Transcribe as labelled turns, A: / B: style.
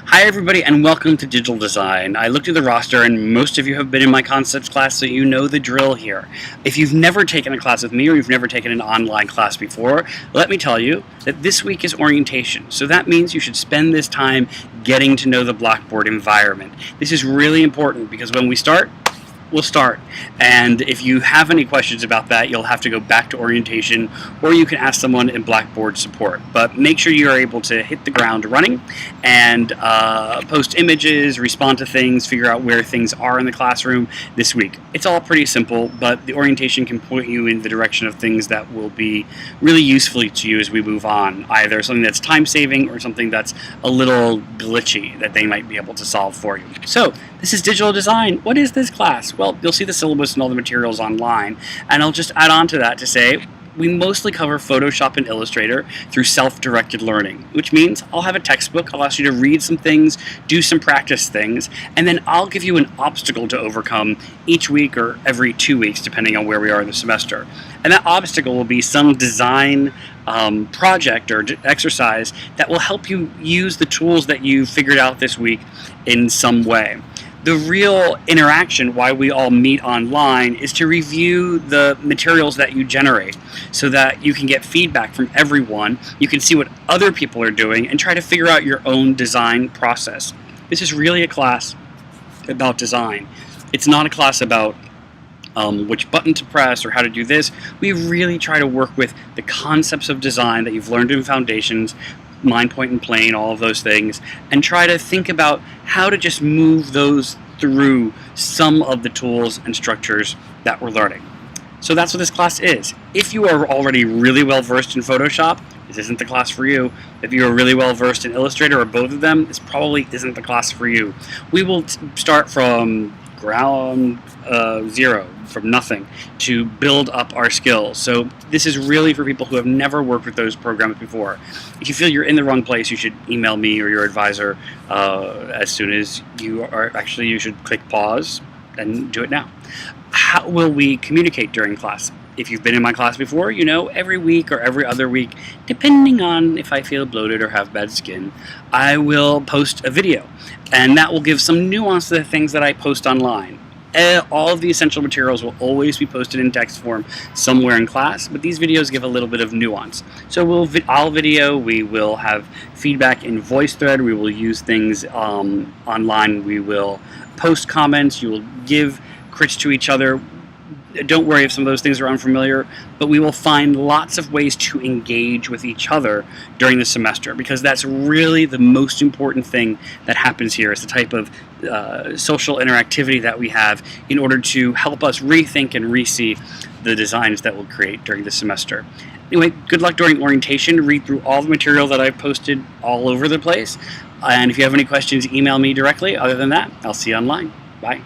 A: Hi everybody and welcome to Digital Design. I looked at the roster and most of you have been in my concepts class, so you know the drill here. If you've never taken a class with me or you've never taken an online class before, let me tell you that this week is orientation. So that means you should spend this time getting to know the Blackboard environment. This is really important because when we start, we'll start. And if you have any questions about that, you'll have to go back to orientation or you can ask someone in Blackboard support. But make sure you're able to hit the ground running and post images, respond to things, figure out where things are in the classroom this week. It's all pretty simple, but the orientation can point you in the direction of things that will be really useful to you as we move on. Either something that's time-saving or something that's a little glitchy that they might be able to solve for you. So, this is Digital Design. What is this class? Well, you'll see the syllabus and all the materials online, and I'll just add on to that to say we mostly cover Photoshop and Illustrator through self-directed learning, which means I'll have a textbook, I'll ask you to read some things, do some practice things, and then I'll give you an obstacle to overcome each week or every 2 weeks, depending on where we are in the semester. And that obstacle will be some design project or exercise that will help you use the tools that you figured out this week in some way. The real interaction, why we all meet online, is to review the materials that you generate so that you can get feedback from everyone, you can see what other people are doing, and try to figure out your own design process. This is really a class about design. It's not a class about which button to press or how to do this. We really try to work with the concepts of design that you've learned in foundations, mind, point, and plane, all of those things, and try to think about how to just move those through some of the tools and structures that we're learning. So that's what this class is. If you are already really well versed in Photoshop, this isn't the class for you. If you are really well versed in Illustrator or both of them, this probably isn't the class for you. We will start from ground zero, from nothing, to build up our skills. So this is really for people who have never worked with those programs before. If you feel you're in the wrong place, you should email me or your advisor as soon as you are. Actually, you should click pause and do it now. How will we communicate during class? If you've been in my class before, you know every week or every other week, depending on if I feel bloated or have bad skin, I will post a video. And that will give some nuance to the things that I post online. All of the essential materials will always be posted in text form somewhere in class, but these videos give a little bit of nuance. So I'll video, we will have feedback in VoiceThread, we will use things online, we will post comments, you will give crits to each other. Don't worry if some of those things are unfamiliar, but we will find lots of ways to engage with each other during the semester, because that's really the most important thing that happens here, is the type of social interactivity that we have in order to help us rethink and re-see the designs that we'll create during the semester. Anyway, good luck during orientation. Read through all the material that I've posted all over the place, and if you have any questions, email me directly. Other than that, I'll see you online. Bye.